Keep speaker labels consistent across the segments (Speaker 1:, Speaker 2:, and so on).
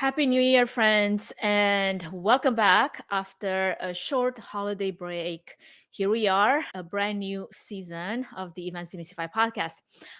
Speaker 1: Happy New Year, friends, and welcome back after a short holiday break. Here we are, a brand new season of the Events Demystified podcast.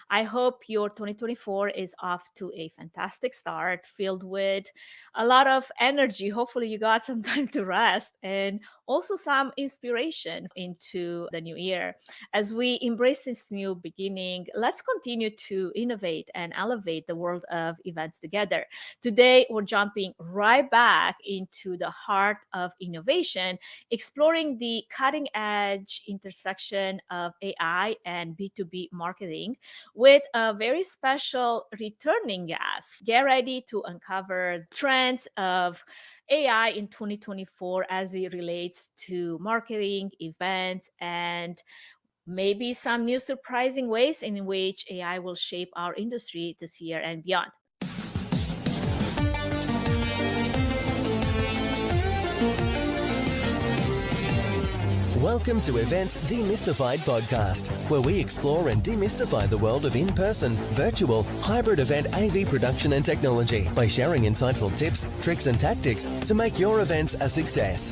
Speaker 1: I hope your 2024 is off to a fantastic start, filled with a lot of energy. Hopefully, you got some time to rest and also some inspiration into the new year. As we embrace this new beginning, let's continue to innovate and elevate the world of events together. Today, we're jumping right back into the heart of innovation, exploring the cutting edge intersection of AI and B2B marketing with a very special returning guest. Get ready to uncover trends of AI in 2024 as it relates to marketing, events, and maybe some new surprising ways in which AI will shape our industry this year and beyond.
Speaker 2: Welcome to Events Demystified podcast, where we explore and demystify the world of in-person, virtual, hybrid event AV production and technology by sharing insightful tips, tricks and tactics to make your events a success.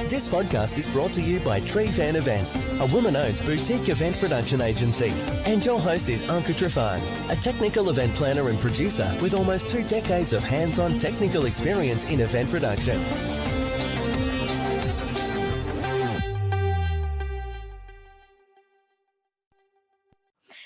Speaker 2: This podcast is brought to you by TreeFan Events, a woman-owned boutique event production agency. And your host is 𝐂𝐚𝐻𝐿𝐻𝐿, a technical event planner and producer with almost 2 decades of hands-on technical experience in event production.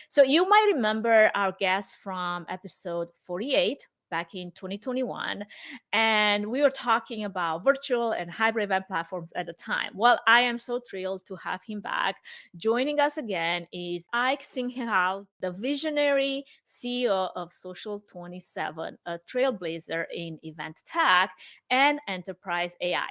Speaker 1: So you might remember our guest from episode 48 back in 2021, and we were talking about virtual and hybrid event platforms at the time. Well, I am so thrilled to have him back. Joining us again is Ike Singh Kehal, the visionary CEO of Social 27, a trailblazer in event tech and enterprise AI,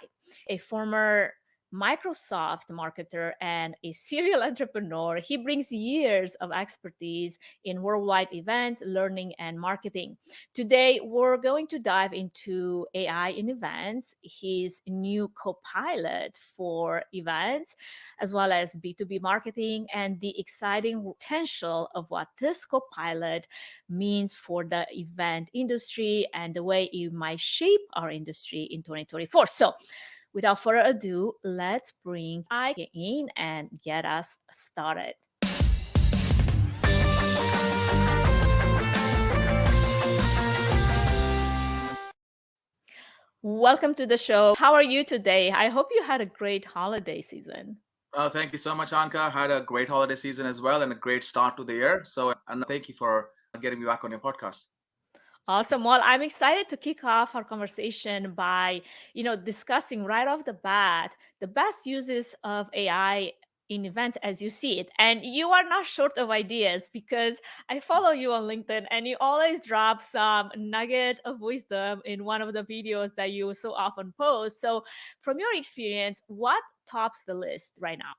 Speaker 1: a former Microsoft marketer and a serial entrepreneur. He brings years of expertise in worldwide events, learning, and marketing. Today, we're going to dive into AI in events, his new Copilot for events, as well as B2B marketing, and the exciting potential of what this Copilot means for the event industry and the way it might shape our industry in 2024. So, without further ado, let's bring Ike in and get us started. Welcome to the show. How are you today? I hope you had a great holiday season.
Speaker 3: Thank you so much, Anka. Had a great holiday season as well and a great start to the year. And thank you for getting me back on your podcast.
Speaker 1: Awesome. Well, I'm excited to kick off our conversation by, discussing right off the bat the best uses of AI in events as you see it. And you are not short of ideas because I follow you on LinkedIn and you always drop some nugget of wisdom in one of the videos that you so often post. So from your experience, what tops the list right now?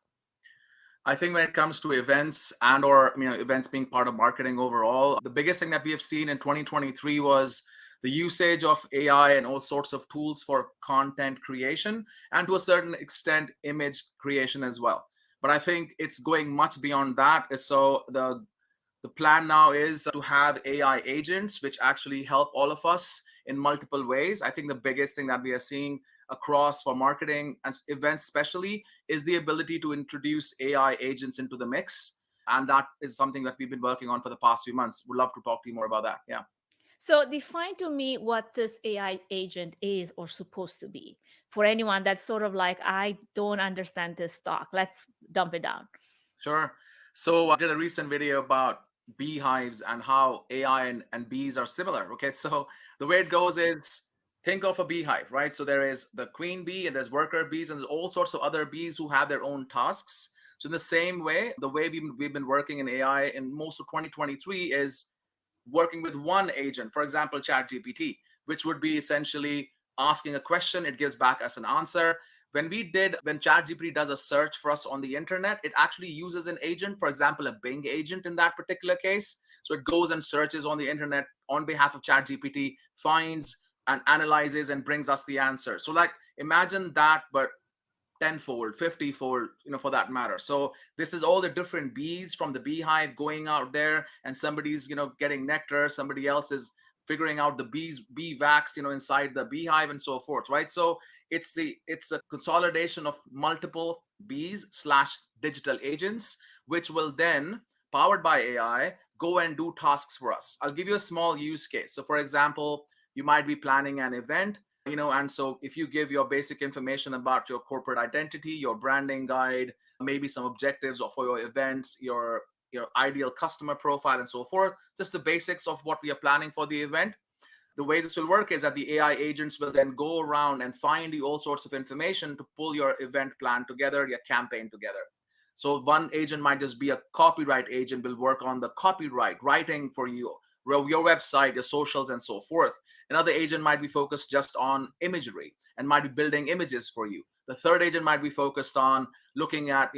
Speaker 3: I think when it comes to events and/or events being part of marketing overall, the biggest thing that we have seen in 2023 was the usage of AI and all sorts of tools for content creation and to a certain extent image creation as well. But I think it's going much beyond that. So the plan now is to have AI agents which actually help all of us in multiple ways. I think the biggest thing that we are seeing across for marketing and events especially is the ability to introduce AI agents into the mix. And that is something that we've been working on for the past few months. Would love to talk to you more about that. Yeah.
Speaker 1: So define to me what this AI agent is or supposed to be for anyone that's sort of like, I don't understand this talk. Let's dump it down.
Speaker 3: Sure. So I did a recent video about beehives and how AI and bees are similar. Okay. So the way it goes is think of a beehive, right? So there is the queen bee and there's worker bees and there's all sorts of other bees who have their own tasks. So in the same way, the way we've been working in AI in most of 2023 is working with one agent, for example, ChatGPT, which would be essentially asking a question, it gives back us an answer. When ChatGPT does a search for us on the internet, it actually uses an agent, for example, a Bing agent in that particular case. So it goes and searches on the internet on behalf of ChatGPT, finds and analyzes and brings us the answer. So like imagine that, but tenfold, 50-fold, for that matter. So this is all the different bees from the beehive going out there and somebody's, getting nectar, somebody else is figuring out the bee wax, inside the beehive and so forth, right? So it's a consolidation of multiple bees slash digital agents, which will then, powered by AI, go and do tasks for us. I'll give you a small use case. So for example, you might be planning an event, and so if you give your basic information about your corporate identity, your branding guide, maybe some objectives for your events, your ideal customer profile and so forth, just the basics of what we are planning for the event. The way this will work is that the AI agents will then go around and find you all sorts of information to pull your event plan together, your campaign together. So one agent might just be a copyright agent, will work on the copyright writing for you, your website, your socials, and so forth. Another agent might be focused just on imagery and might be building images for you. The third agent might be focused on looking at,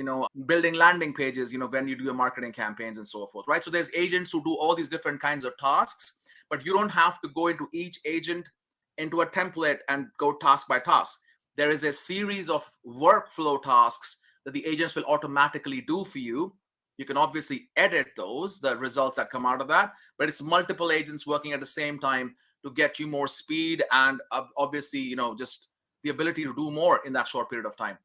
Speaker 3: building landing pages, when you do your marketing campaigns and so forth, right? So there's agents who do all these different kinds of tasks, but you don't have to go into each agent into a template and go task by task. There is a series of workflow tasks that the agents will automatically do for you. You can obviously edit those, the results that come out of that, but it's multiple agents working at the same time to get you more speed and obviously, just the ability to do more in that short period of time.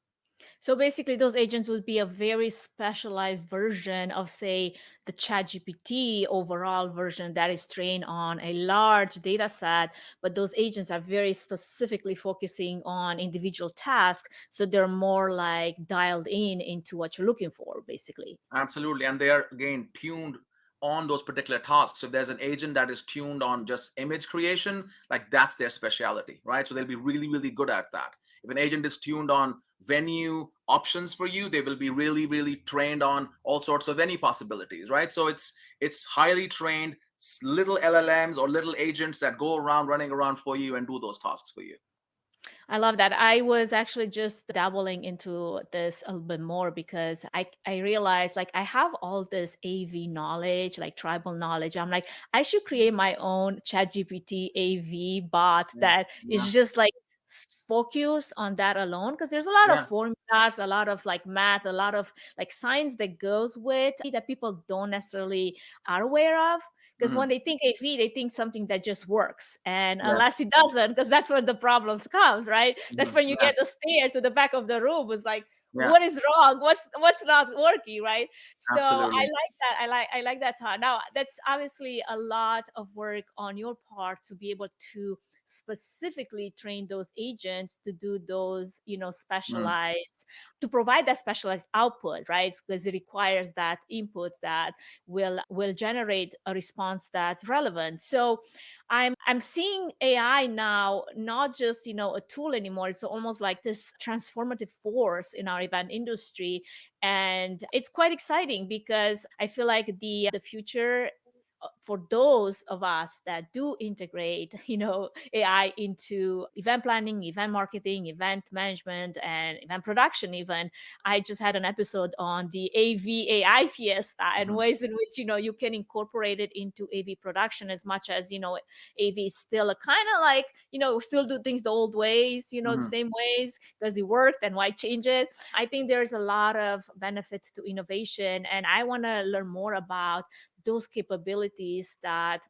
Speaker 1: So basically, those agents would be a very specialized version of, say, the ChatGPT overall version that is trained on a large data set. But those agents are very specifically focusing on individual tasks. So they're more like dialed in into what you're looking for, basically.
Speaker 3: Absolutely. And they are, again, tuned on those particular tasks. So if there's an agent that is tuned on just image creation, like that's their specialty, right? So they'll be really, really good at that. If an agent is tuned on venue options for you, they will be really, really trained on all sorts of venue possibilities, right? So it's highly trained little LLMs or little agents that go around running around for you and do those tasks for you.
Speaker 1: I love that. I was actually just dabbling into this a little bit more because I realized like I have all this AV knowledge, like tribal knowledge. I'm like, I should create my own ChatGPT AV bot
Speaker 3: Yeah.
Speaker 1: that
Speaker 3: Yeah.
Speaker 1: is just like focused on that alone. Because there's a lot of
Speaker 3: Yeah.
Speaker 1: formulas, a lot of like math, a lot of like science that goes with that people don't necessarily are aware of. Because when
Speaker 3: Mhm.
Speaker 1: they think AV, they think something that just works. And unless
Speaker 3: Yes.
Speaker 1: it doesn't, because that's when the problems comes, right? That's
Speaker 3: Mhm.
Speaker 1: when you
Speaker 3: Yeah.
Speaker 1: get a stare to the back of the room. It's like,
Speaker 3: Yeah.
Speaker 1: what is wrong? What's not working, right? So I
Speaker 3: Absolutely.
Speaker 1: like that. I like that thought. Now that's obviously a lot of work on your part to be able to specifically train those agents to do those,
Speaker 3: Mm.
Speaker 1: specialized, to provide that specialized output, right? Because it requires that input that will generate a response that's relevant. So I'm seeing AI now not just, a tool anymore. It's almost like this transformative force in our event industry. And it's quite exciting because I feel like the future, for those of us that do integrate, AI into event planning, event marketing, event management, and event production. Even I just had an episode on the AV AI fiesta and
Speaker 3: Mhm.
Speaker 1: ways in which you can incorporate it into AV production, as much as AV is still a kind of like still do things the old ways, the
Speaker 3: Mhm.
Speaker 1: same ways because it worked, and why change it? I think there's a lot of benefit to innovation, and I want to learn more about those capabilities that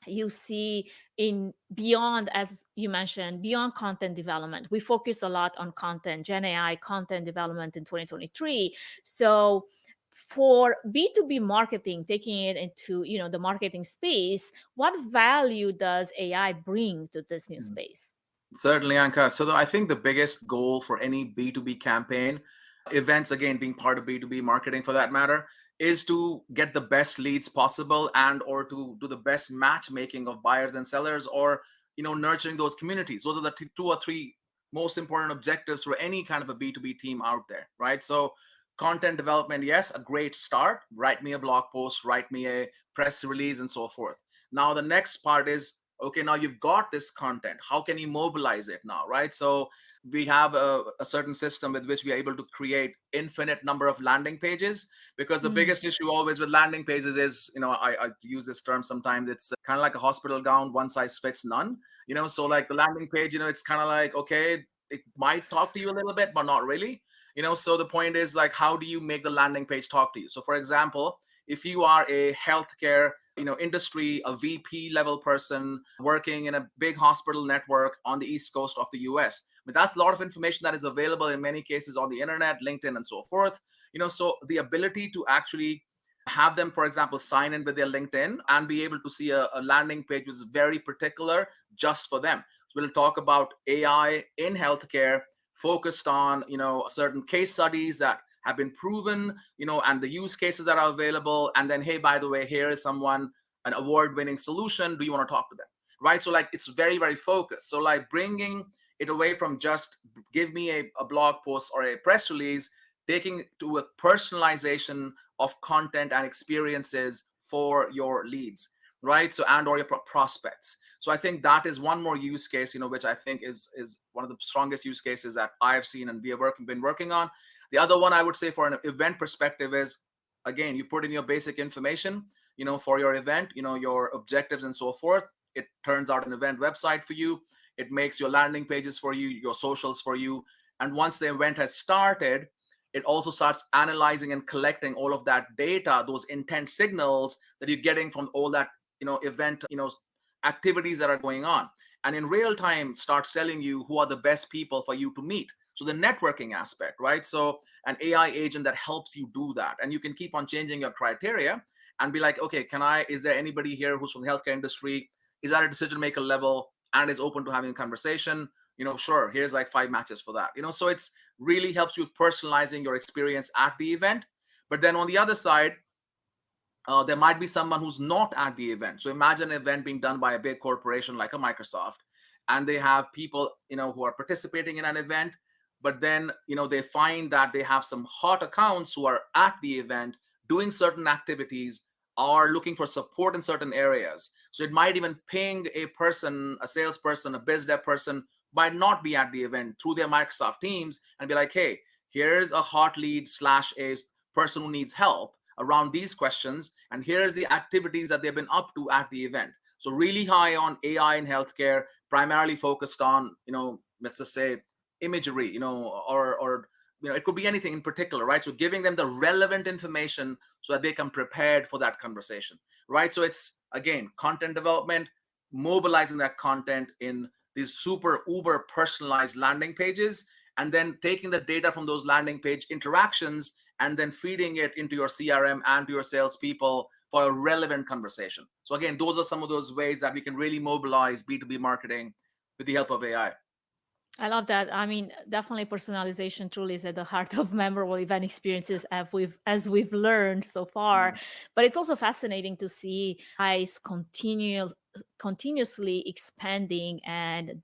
Speaker 1: you see in beyond, as you mentioned, beyond content development. We focused a lot on content, Gen AI content development in 2023. So for B2B marketing, taking it into the marketing space, what value does AI bring to this new
Speaker 3: Mhm.
Speaker 1: space?
Speaker 3: Certainly, Anka. So I think the biggest goal for any B2B campaign, events again being part of B2B marketing for that matter, is to get the best leads possible and or to do the best matchmaking of buyers and sellers, or nurturing those communities. Those are the two or three most important objectives for any kind of a B2B team out there, right? So content development, yes, a great start. Write me a blog post, write me a press release and so forth. Now the next part is, okay, now you've got this content, how can you mobilize it now, right? So we have a certain system with which we are able to create infinite number of landing pages, because the
Speaker 1: Mm.
Speaker 3: biggest issue always with landing pages is, I use this term sometimes, it's kind of like a hospital gown, one size fits none. So like the landing page, it's kind of like, okay, it might talk to you a little bit but not really. So the point is, like, how do you make the landing page talk to you? So for example, if you are a healthcare industry, a VP level person working in a big hospital network on the East Coast of the US. But that's a lot of information that is available in many cases on the internet, LinkedIn, and so forth. So the ability to actually have them, for example, sign in with their LinkedIn and be able to see a landing page which is very particular just for them. So we'll talk about AI in healthcare, focused on certain case studies that have been proven, and the use cases that are available. And then, hey, by the way, here is someone, an award-winning solution. Do you want to talk to them? Right? So like it's very, very focused. So like bringing it away from just give me a blog post or a press release, taking to a personalization of content and experiences for your leads, right? So and or your prospects. So I think that is one more use case, which I think is one of the strongest use cases that I've seen and we have been working on. The other one I would say for an event perspective is, again, you put in your basic information, for your event, your objectives and so forth. It turns out an event website for you. It makes your landing pages for you, your socials for you. And once the event has started, it also starts analyzing and collecting all of that data, those intent signals that you're getting from all that, event, activities that are going on. And in real time starts telling you who are the best people for you to meet. So the networking aspect, right? So an AI agent that helps you do that. And you can keep on changing your criteria and be like, okay, is there anybody here who's from the healthcare industry? Is that a decision maker level and is open to having a conversation? Sure, here's like 5 matches for that. So it's really helps you personalizing your experience at the event. But then on the other side, there might be someone who's not at the event. So imagine an event being done by a big corporation like a Microsoft, and they have people, who are participating in an event, but then, they find that they have some hot accounts who are at the event doing certain activities, are looking for support in certain areas. So it might even ping a person, a salesperson, a biz dev person, might not be at the event through their Microsoft Teams and be like, hey, here's a hot lead / a person who needs help around these questions, and here's the activities that they've been up to at the event. So really high on AI in healthcare, primarily focused on, let's just say imagery, or it could be anything in particular, right? So giving them the relevant information so that they come prepared for that conversation, right? So it's, again, content development, mobilizing that content in these super uber personalized landing pages, and then taking the data from those landing page interactions and then feeding it into your CRM and to your salespeople for a relevant conversation. So again, those are some of those ways that we can really mobilize B2B marketing with the help of AI.
Speaker 1: I love that. I mean, definitely personalization truly is at the heart of memorable event experiences as we've learned so far. But it's also fascinating to see ICE continuously expanding and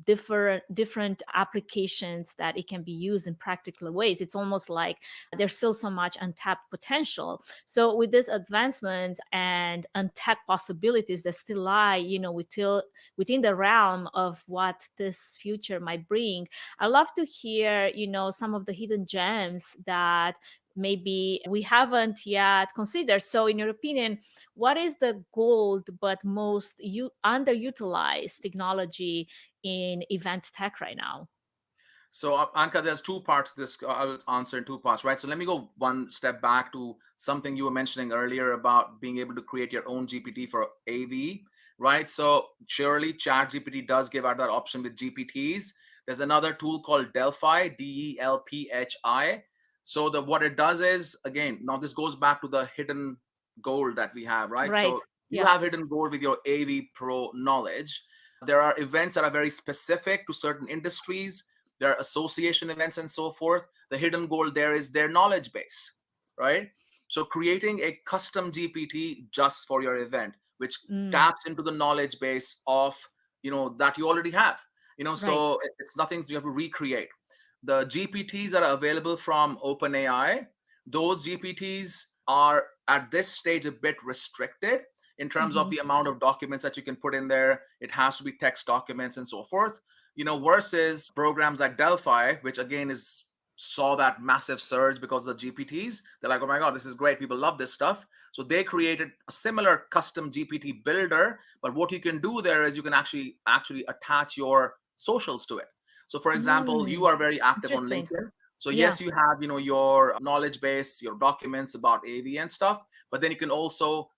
Speaker 1: different applications that it can be used in practical ways. It's almost like there's still so much untapped potential. So with these advancements and untapped possibilities that still lie, within the realm of what this future might bring, I'd love to hear, some of the hidden gems that maybe we haven't yet considered. So in your opinion, what is the gold but most underutilized technology in event tech right now?
Speaker 3: So Anka, there's two parts to this. I will answer in two parts, right? So let me go one step back to something you were mentioning earlier about being able to create your own GPT for AV, right? So surely ChatGPT does give out that option with GPTs. There's another tool called Delphi, DELPHI. So what it does is, again, now this goes back to the hidden gold that we have, right?
Speaker 1: Right.
Speaker 3: So you
Speaker 1: Yeah.
Speaker 3: have hidden gold with your AV Pro knowledge. There are events that are very specific to certain industries. There are association events and so forth. The hidden gold there is their knowledge base, right? So creating a custom GPT just for your event, which
Speaker 1: Mm,
Speaker 3: taps into the knowledge base of, that you already have,
Speaker 1: right.
Speaker 3: so it's nothing you have to recreate. The GPTs that are available from OpenAI, those GPTs are at this stage a bit restricted in terms of
Speaker 1: Mhm.
Speaker 3: the amount of documents that you can put in there. It has to be text documents and so forth, versus programs like Delphi, which again saw that massive surge because of the GPTs. They're like, oh my God, this is great. People love this stuff. So they created a similar custom GPT builder. But what you can do there is you can actually attach your socials to it. So for example, you
Speaker 1: Mm,
Speaker 3: are very active on
Speaker 1: interesting.
Speaker 3: LinkedIn. So
Speaker 1: Yeah.
Speaker 3: yes, you have, your knowledge base, your documents about AV and stuff, but then you can also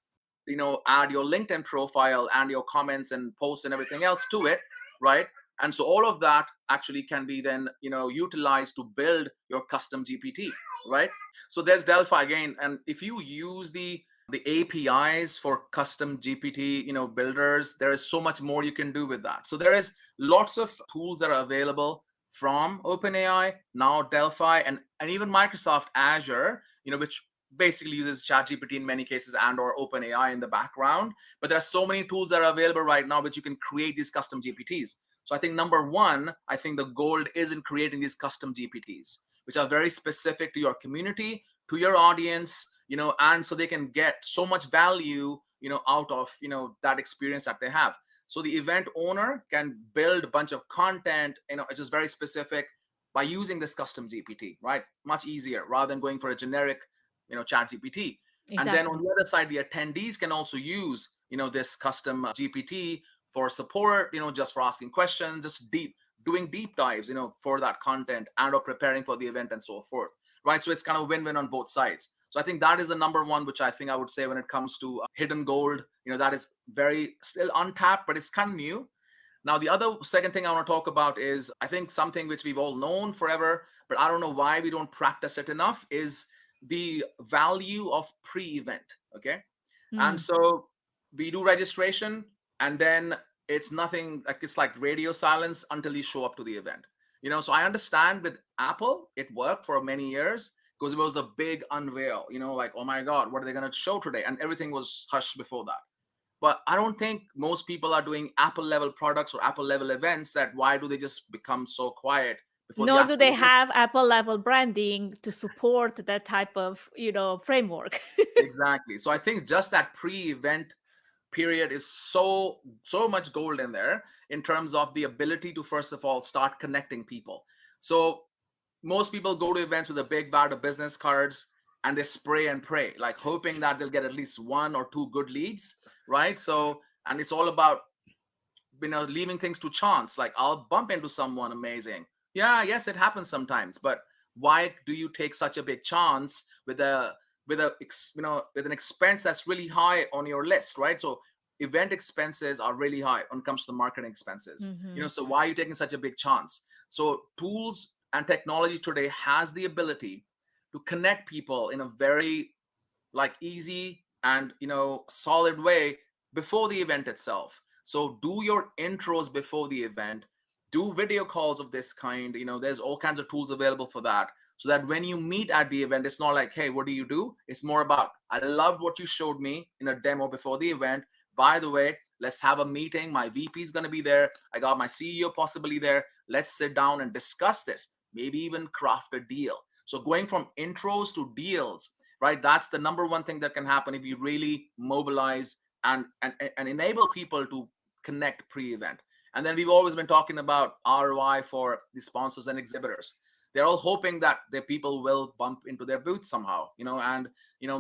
Speaker 3: add your LinkedIn profile and your comments and posts and everything else to it, right? And so all of that actually can be then utilized to build your custom GPT, right? So there's Delphi again, and if you use the APIs for custom GPT, builders, there is so much more you can do with that. So there is lots of tools that are available from OpenAI, now Delphi, and even Microsoft Azure, which basically uses ChatGPT in many cases and or OpenAI in the background. But there are so many tools that are available right now which you can create these custom GPTs. So I think number one, I think the gold is in creating these custom GPTs, which are very specific to your community, to your audience, and so they can get so much value, out of, that experience that they have. So the event owner can build a bunch of content, which is very specific by using this custom GPT, right? Much easier rather than going for a generic, chat GPT. And then on
Speaker 1: Exactly.
Speaker 3: the other side, the attendees can also use, this custom GPT for support, just for asking questions, just doing deep dives, for that content and or preparing for the event and so forth, right? So it's kind of win-win on both sides. So I think that is the number one, which I think I would say when it comes to hidden gold, that is very still untapped, but it's kind of new. Now, the other second thing I want to talk about is I think something which we've all known forever, but I don't know why we don't practice it enough, is the value of pre-event. Okay. And
Speaker 1: Mm.
Speaker 3: so we do registration, and then it's nothing, like it's like radio silence until you show up to the event. So I understand with Apple, it worked for many years because it was the big unveil, like, oh my God, what are they going to show today? And everything was hushed before that. But I don't think most people are doing Apple level products or Apple level events. That why do they just become so quiet before the
Speaker 1: Nor do
Speaker 3: actual
Speaker 1: they
Speaker 3: event?
Speaker 1: have Apple level branding to support that type of, framework.
Speaker 3: Exactly. So I think just that pre-event period is so much gold in there in terms of the ability to first of all start connecting people. So most people go to events with a big vat of business cards and they spray and pray, like hoping that they'll get at least one or two good leads, right? So, and it's all about leaving things to chance, like I'll bump into someone amazing. Yeah, yes, it happens sometimes, but why do you take such a big chance with with an expense that's really high on your list, right? So event expenses are really high when it comes to the marketing expenses,
Speaker 1: Hmm.
Speaker 3: so why are you taking such a big chance? So tools and technology today has the ability to connect people in a very like easy and solid way before the event itself. So do your intros before the event, do video calls of this kind. There's all kinds of tools available for that, so that when you meet at the event, it's not like, hey, what do you do? It's more about, I loved what you showed me in a demo before the event. By the way, let's have a meeting. My VP is going to be there. I got my CEO possibly there. Let's sit down and discuss this, maybe even craft a deal. So going from intros to deals, right? That's the number one thing that can happen if you really mobilize and enable people to connect pre-event. And then we've always been talking about ROI for the sponsors and exhibitors. They're all hoping that their people will bump into their booth somehow, and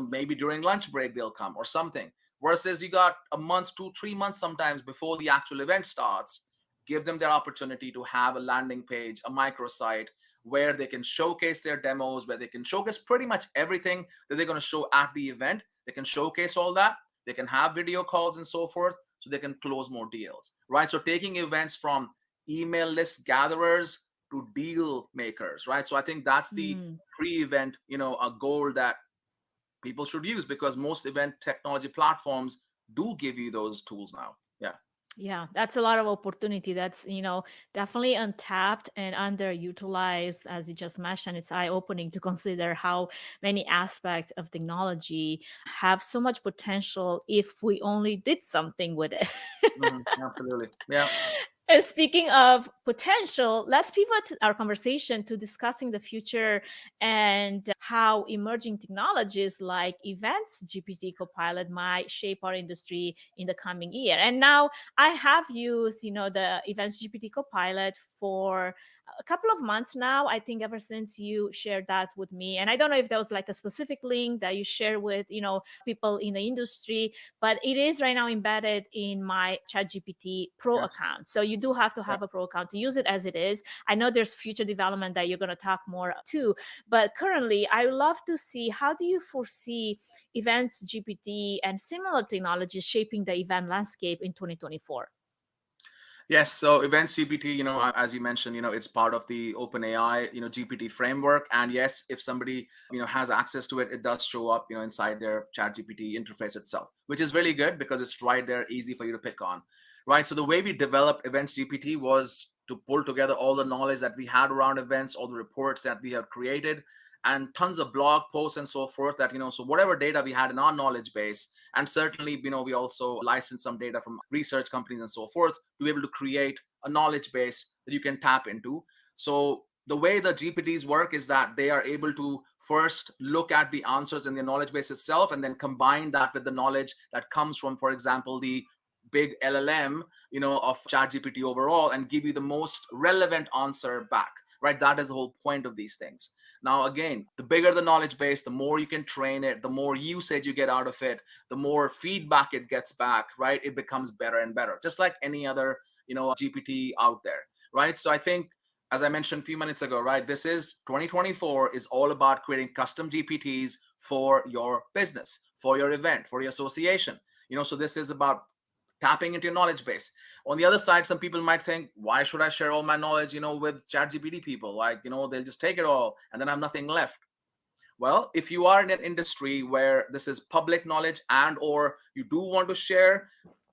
Speaker 3: maybe during lunch break they'll come or something. Versus you got a month, 2, 3 months sometimes before the actual event starts. Give them their opportunity to have a landing page, a microsite, where they can showcase their demos, where they can showcase pretty much everything that they're going to show at the event. They can showcase all that. They can have video calls and so forth, so they can close more deals, right? So taking events from email list gatherers to deal makers, right? So I think that's the
Speaker 1: Mm.
Speaker 3: pre-event, a goal that people should use, because most event technology platforms do give you those tools now. Yeah.
Speaker 1: Yeah, that's a lot of opportunity. That's, definitely untapped and underutilized, as you just mentioned. It's eye-opening to consider how many aspects of technology have so much potential if we only did something with it.
Speaker 3: Absolutely. Yeah.
Speaker 1: And speaking of potential, let's pivot our conversation to discussing the future and how emerging technologies like Events GPT Copilot might shape our industry in the coming year. And now I have used, the Events GPT Copilot for a couple of months now, I think, ever since you shared that with me. And I don't know if there was like a specific link that you share with, people in the industry, but it is right now embedded in my ChatGPT Pro
Speaker 3: Yes.
Speaker 1: account. So you do have to
Speaker 3: Yeah.
Speaker 1: have a Pro account to use it as it is. I know there's future development that you're going to talk more to, but currently I would love to see, how do you foresee Events GPT and similar technologies shaping the event landscape in 2024?
Speaker 3: Yes, so Events GPT, as you mentioned, it's part of the OpenAI, GPT framework. And yes, if somebody, has access to it, it does show up, inside their Chat GPT interface itself, which is really good because it's right there, easy for you to pick on, right? So the way we developed Events GPT was to pull together all the knowledge that we had around events, all the reports that we have created, and tons of blog posts and so forth that, so whatever data we had in our knowledge base, and certainly, we also license some data from research companies and so forth to be able to create a knowledge base that you can tap into. So the way the GPTs work is that they are able to first look at the answers in the knowledge base itself and then combine that with the knowledge that comes from, for example, the big LLM, of ChatGPT overall, and give you the most relevant answer back, right? That is the whole point of these things. Now, again, the bigger the knowledge base, the more you can train it, the more usage you get out of it, the more feedback it gets back, right? It becomes better and better, just like any other, GPT out there, right? So I think, as I mentioned a few minutes ago, right, this is 2024 is all about creating custom GPTs for your business, for your event, for your association. So this is about tapping into your knowledge base. On the other side, some people might think, why should I share all my knowledge, with ChatGPT people? Like, they'll just take it all and then I have nothing left. Well, if you are in an industry where this is public knowledge and or you do want to share,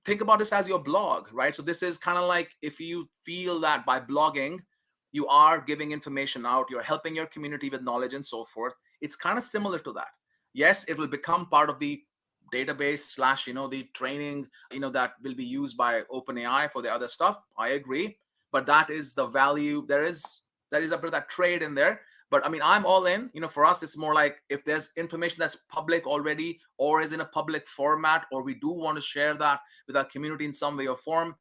Speaker 3: think about this as your blog, right? So this is kind of like, if you feel that by blogging, you are giving information out, you're helping your community with knowledge and so forth. It's kind of similar to that. Yes, it will become part of the database slash, the training, that will be used by OpenAI for the other stuff. I agree. But that is the value. There is a bit of that trade in there. But I mean, I'm all in. For us, it's more like if there's information that's public already or is in a public format, or we do want to share that with our community in some way or form,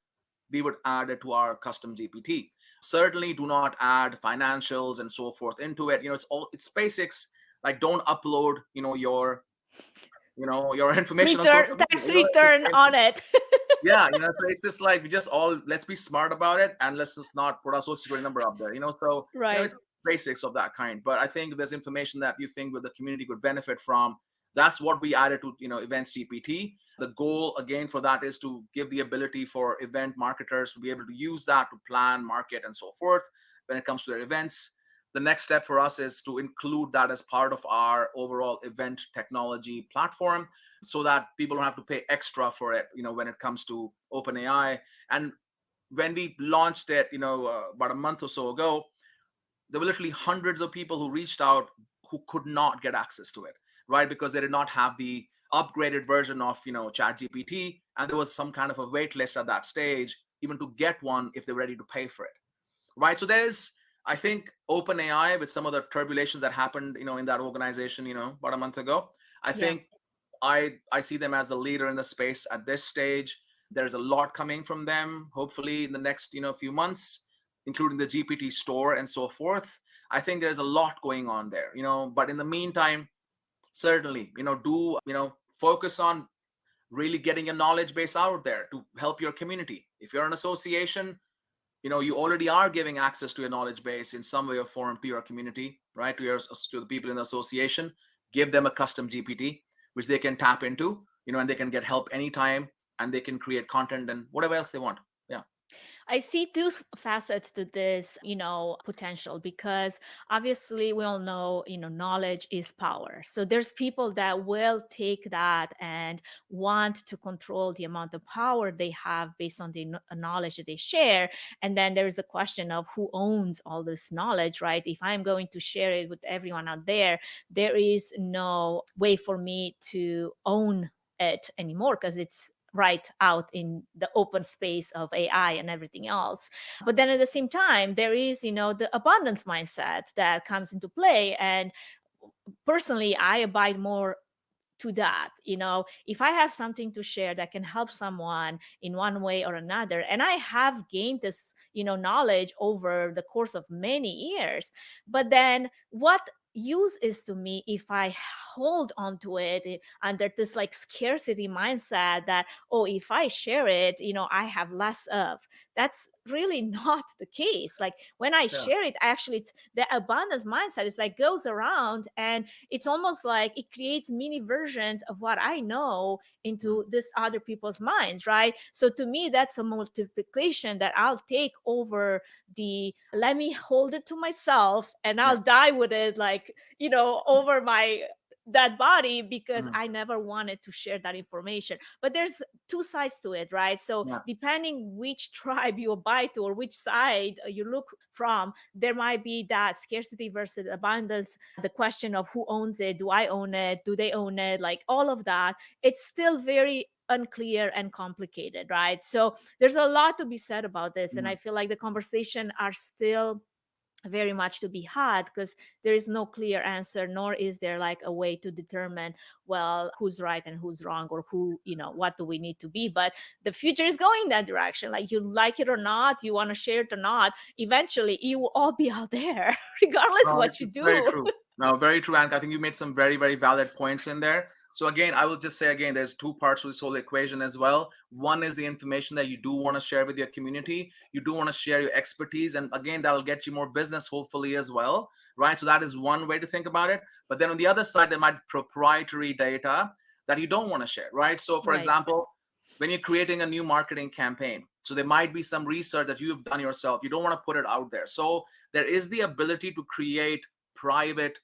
Speaker 3: we would add it to our custom GPT. Certainly do not add financials and so forth into it. It's basics. Like, don't upload, your information on social
Speaker 1: Return,
Speaker 3: media.
Speaker 1: tax
Speaker 3: It's the
Speaker 1: return
Speaker 3: same
Speaker 1: on
Speaker 3: thing.
Speaker 1: it.
Speaker 3: Yeah, so it's just like, we just all, let's be smart about it and let's just not put our social security number up there. So
Speaker 1: Right.
Speaker 3: it's basics of that kind. But I think there's information that you think that the community could benefit from. That's what we added to Events GPT. The goal again for that is to give the ability for event marketers to be able to use that to plan, market, and so forth when it comes to their events. The next step for us is to include that as part of our overall event technology platform, so that people don't have to pay extra for it, when it comes to OpenAI. And when we launched it, about a month or so ago, there were literally hundreds of people who reached out who could not get access to it, right? Because they did not have the upgraded version of, ChatGPT, and there was some kind of a wait list at that stage, even to get one if they're ready to pay for it, right? So there's, I think, OpenAI, with some of the turbulence that happened, in that organization, about a month ago. I
Speaker 1: Yeah.
Speaker 3: think I see them as the leader in the space at this stage. There's a lot coming from them, hopefully in the next few months, including the GPT store and so forth. I think there's a lot going on there, But in the meantime, certainly, do focus on really getting your knowledge base out there to help your community. If you're an association, you already are giving access to your knowledge base in some way or form to your community, right? To the people in the association. Give them a custom GPT which they can tap into, and they can get help anytime, and they can create content and whatever else they want. Yeah.
Speaker 1: I see two facets to this, potential, because obviously we all know, knowledge is power. So there's people that will take that and want to control the amount of power they have based on the knowledge that they share. And then there's the question of who owns all this knowledge, right? If I'm going to share it with everyone out there, there is no way for me to own it anymore because it's right out in the open space of AI and everything else. But then at the same time, there is, the abundance mindset that comes into play. And personally, I abide more to that. If I have something to share that can help someone in one way or another, and I have gained this knowledge over the course of many years. But then what use is to me if I hold on to it under this like scarcity mindset that, oh, if I share it, I have less of. That's really not the case. Like when I
Speaker 3: Yeah.
Speaker 1: share it, actually it's the abundance mindset is like goes around, and it's almost like it creates mini versions of what I know into this other people's minds, right? So to me, that's a multiplication that I'll take over the let me hold it to myself and I'll
Speaker 3: Yeah.
Speaker 1: die with it, like, over my that body, because
Speaker 3: Mhm.
Speaker 1: I never wanted to share that information. But there's two sides to it, right? So
Speaker 3: Yeah.
Speaker 1: depending which tribe you abide to or which side you look from, there might be that scarcity versus abundance, the question of who owns it, do I own it, do they own it, like all of that. It's still very unclear and complicated, right? So there's a lot to be said about this, and I
Speaker 3: Mhm.
Speaker 1: feel like the conversation are still very much to be had, because there is no clear answer, nor is there like a way to determine, well, who's right and who's wrong, or who, what do we need to be. But the future is going that direction. Like, you like it or not, you want to share it or not, eventually you will all be out there regardless
Speaker 3: No,
Speaker 1: what you
Speaker 3: it's very
Speaker 1: do.
Speaker 3: true. No, very true, and I think you made some very, very valid points in there. So again, I will just say again, there's two parts to this whole equation as well. One is the information that you do want to share with your community. You do want to share your expertise, and again, that'll get you more business, hopefully, as well, right? So that is one way to think about it. But then on the other side, there might be proprietary data that you don't want to share, right? So for
Speaker 1: Right.
Speaker 3: example, when you're creating a new marketing campaign, so there might be some research that you've done yourself. You don't want to put it out there. So there is the ability to create private,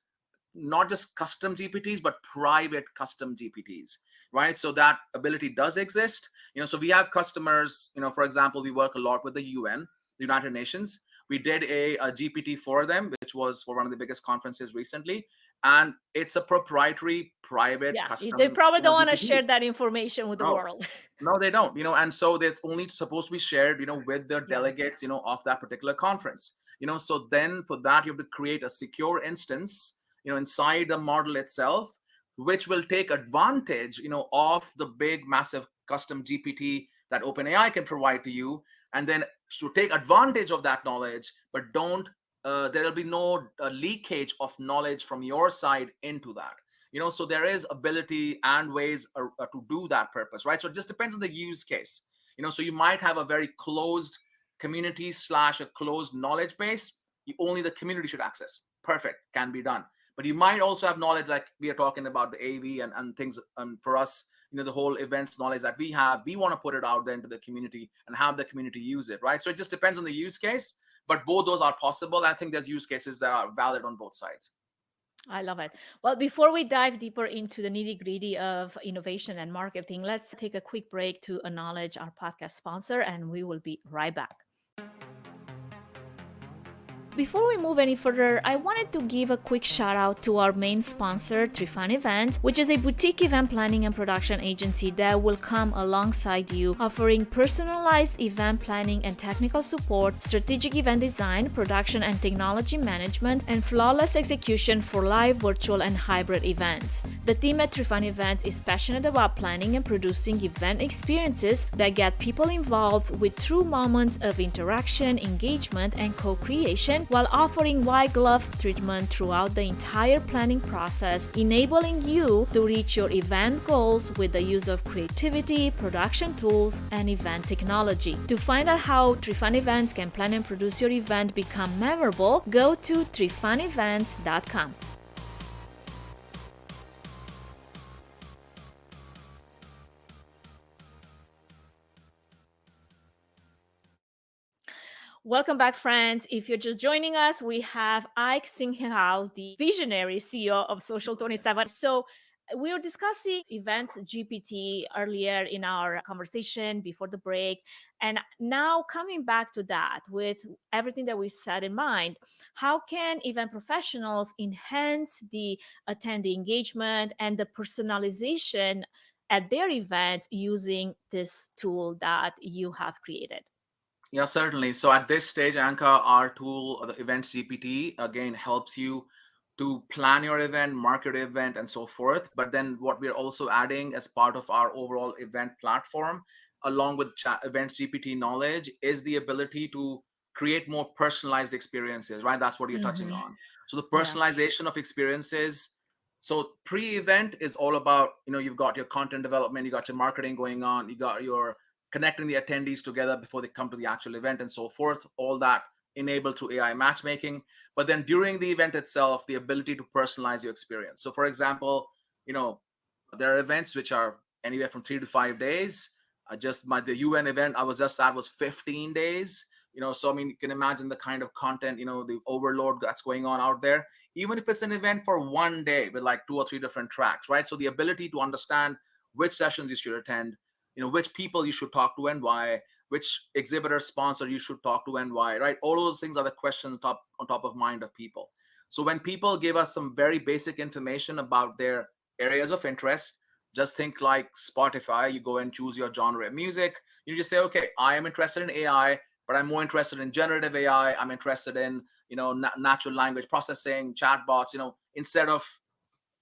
Speaker 3: not just custom GPTs, but private custom GPTs, right? So that ability does exist. So we have customers, for example, we work a lot with the UN, the United Nations. We did a GPT for them, which was for one of the biggest conferences recently. And it's a proprietary, private,
Speaker 1: Yeah, they
Speaker 3: custom,
Speaker 1: probably don't want to
Speaker 3: GPT.
Speaker 1: share that information with the
Speaker 3: No,
Speaker 1: world.
Speaker 3: no, they don't. And so it's only supposed to be shared, with the
Speaker 1: Yeah.
Speaker 3: delegates, of that particular conference. So then for that, you have to create a secure instance, inside the model itself, which will take advantage, of the big, massive custom GPT that OpenAI can provide to you. And then so take advantage of that knowledge, but don't, there will be no leakage of knowledge from your side into that. So there is ability and ways to do that purpose, right? So it just depends on the use case. So you might have a very closed community slash a closed knowledge base. Only the community should access. Perfect, can be done. But you might also have knowledge, like we are talking about the AV and things. For us, the whole events knowledge that we have, we want to put it out there into the community and have the community use it, right? So it just depends on the use case, but both those are possible. I think there's use cases that are valid on both sides.
Speaker 1: I love it. Well, before we dive deeper into the nitty gritty of innovation and marketing, let's take a quick break to acknowledge our podcast sponsor, and we will be right back. Before we move any further, I wanted to give a quick shout out to our main sponsor, TreeFan Events, which is a boutique event planning and production agency that will come alongside you, offering personalized event planning and technical support, strategic event design, production and technology management, and flawless execution for live, virtual, and hybrid events. The team at TreeFan Events is passionate about planning and producing event experiences that get people involved with true moments of interaction, engagement, and co-creation, while offering white glove treatment throughout the entire planning process, enabling you to reach your event goals with the use of creativity, production tools, and event technology. To find out how TreeFan Events can plan and produce your event become memorable, go to treefanevents.com. Welcome back, friends. If you're just joining us, we have Ike Singh Kehal, the visionary CEO of Social 27. So we were discussing Events GPT earlier in our conversation before the break. And now coming back to that with everything that we said in mind, how can event professionals enhance the attendee engagement and the personalization at their events using this tool that you have created?
Speaker 3: Yeah, certainly. So at this stage, Anka, our tool, the Events GPT, again helps you to plan your event, market your event, and so forth. But then what we're also adding as part of our overall event platform, along with Events GPT knowledge, is the ability to create more personalized experiences, right? That's what you're touching
Speaker 1: Mm-hmm.
Speaker 3: on. So the
Speaker 1: Yeah.
Speaker 3: personalization of experiences. So pre-event is all about, you've got your content development, you got your marketing going on, you got your connecting the attendees together before they come to the actual event and so forth. All that enabled through AI matchmaking. But then during the event itself, the ability to personalize your experience. So for example, there are events which are anywhere from 3 to 5 days. Just the UN event I was just at was 15 days. So I mean, you can imagine the kind of content, the overload that's going on out there. Even if it's an event for one day with like 2 or 3 different tracks, right? So the ability to understand which sessions you should attend, which people you should talk to and why, which exhibitor sponsor you should talk to and why, right? All of those things are the questions on top of mind of people. So when people give us some very basic information about their areas of interest, just think like Spotify. You go and choose your genre of music. You just say, okay, I am interested in AI, but I'm more interested in generative AI. I'm interested in, natural language processing, chatbots, instead of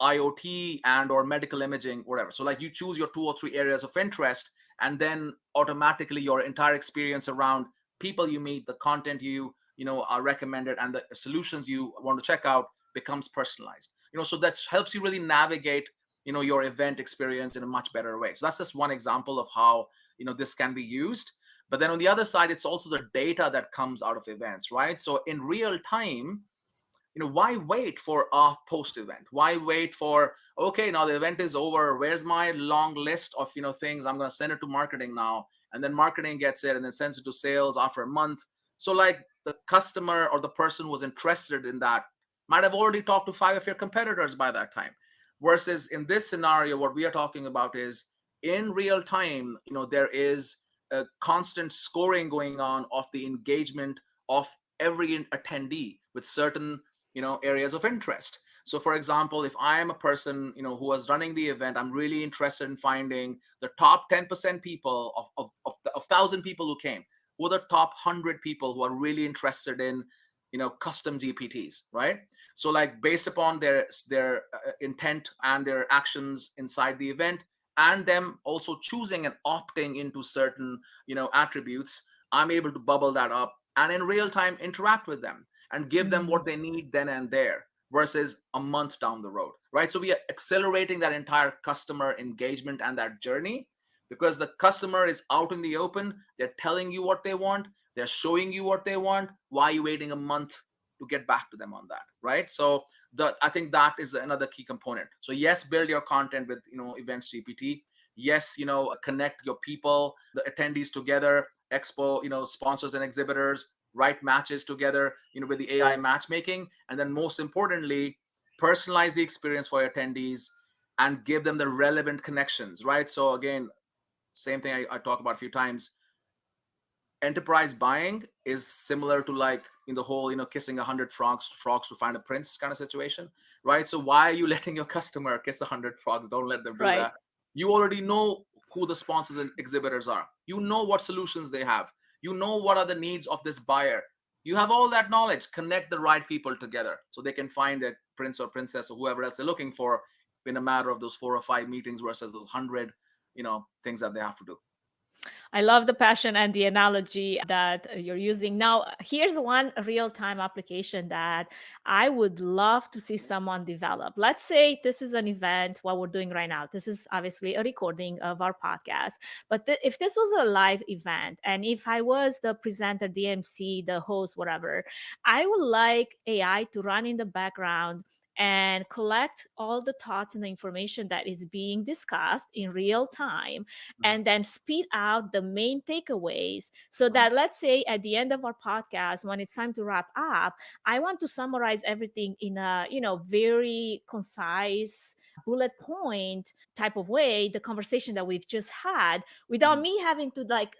Speaker 3: IoT and or medical imaging, whatever. So like you choose your 2 or 3 areas of interest, and then automatically your entire experience around people you meet, the content are recommended, and the solutions you want to check out becomes personalized. So that helps you really navigate your event experience in a much better way. So that's just one example of how this can be used. But then on the other side, it's also the data that comes out of events, right? So in real time, why wait for a post event? Why wait for, okay, now the event is over, where's my long list of things? I'm going to send it to marketing now, and then marketing gets it and then sends it to sales after a month. So like the customer or the person who was interested in that might have already talked to 5 of your competitors by that time. Versus in this scenario, what we are talking about is in real time, there is a constant scoring going on of the engagement of every attendee with certain areas of interest. So for example, if I am a person who was running the event, I'm really interested in finding the top 10% people of 1,000 people who came, who are the top 100 people who are really interested in custom GPTs, right? So like based upon their intent and their actions inside the event, and them also choosing and opting into certain attributes, I'm able to bubble that up and in real time interact with them and give them
Speaker 1: Mm-hmm.
Speaker 3: what they need then and there versus a month down the road, right? So we are accelerating that entire customer engagement and that journey because the customer is out in the open. They're telling you what they want. They're showing you what they want. Why are you waiting a month to get back to them on that, right? So I think that is another key component. So yes, build your content with Events GPT. Yes, connect your people, the attendees together, expo, sponsors and exhibitors, write matches together, with the AI matchmaking. And then most importantly, personalize the experience for your attendees and give them the relevant connections, right? So again, same thing I talked about a few times. Enterprise buying is similar to like in the whole, kissing 100 frogs to find a prince kind of situation, right? So why are you letting your customer kiss 100 frogs? Don't let them do
Speaker 1: Right.
Speaker 3: that. You already know who the sponsors and exhibitors are. You know what solutions they have. You know what are the needs of this buyer. You have all that knowledge. Connect the right people together so they can find that prince or princess or whoever else they're looking for in a matter of those 4 or 5 meetings versus those 100, things that they have to do.
Speaker 1: I love the passion and the analogy that you're using. Now, here's one real time application that I would love to see someone develop. Let's say this is an event, what we're doing right now. This is obviously a recording of our podcast. But if this was a live event, and if I was the presenter, the MC, the host, whatever, I would like AI to run in the background and collect all the thoughts and the information that is being discussed in real time
Speaker 3: Mhm.
Speaker 1: and then speed out the main takeaways so that let's say at the end of our podcast when it's time to wrap up, I want to summarize everything in a very concise bullet point type of way, the conversation that we've just had, without
Speaker 3: Mhm.
Speaker 1: me having to like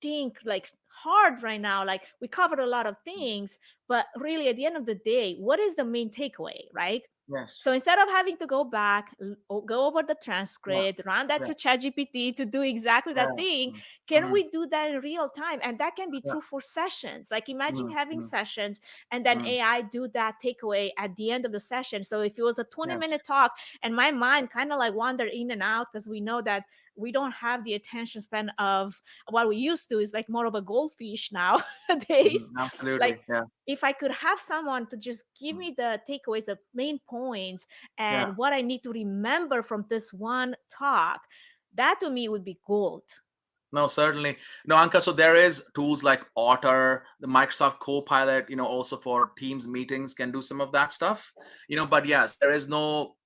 Speaker 1: think like hard right now. Like we covered a lot of things, but really at the end of the day, what is the main takeaway, right?
Speaker 3: Yes.
Speaker 1: So instead of having to go back, go over the
Speaker 3: Yeah.
Speaker 1: transcript, run that
Speaker 3: Yeah.
Speaker 1: through ChatGPT to do exactly
Speaker 3: Yeah.
Speaker 1: that thing,
Speaker 3: Mhm.
Speaker 1: can
Speaker 3: Mhm.
Speaker 1: we do that in real time? And that can be
Speaker 3: Yeah.
Speaker 1: true for sessions. Like imagine
Speaker 3: Mhm.
Speaker 1: having
Speaker 3: Mhm.
Speaker 1: sessions and then
Speaker 3: Mhm.
Speaker 1: AI do that takeaway at the end of the session. So if it was a 20
Speaker 3: Yes.
Speaker 1: minute talk and my mind kind of like wandered in and out because we know that we don't have the attention span of what we used to. Is like more of a goldfish nowadays. Like,
Speaker 3: Absolutely. Yeah.
Speaker 1: if I could have someone to just give
Speaker 3: Mm.
Speaker 1: me the takeaways, the main points,
Speaker 3: Yeah.
Speaker 1: and what I need to remember from this one talk, that to me would be gold.
Speaker 3: No, certainly. No, Anka, so there is tools like Otter, the Microsoft Copilot, also for Teams meetings can do some of that stuff. But yes, there is no,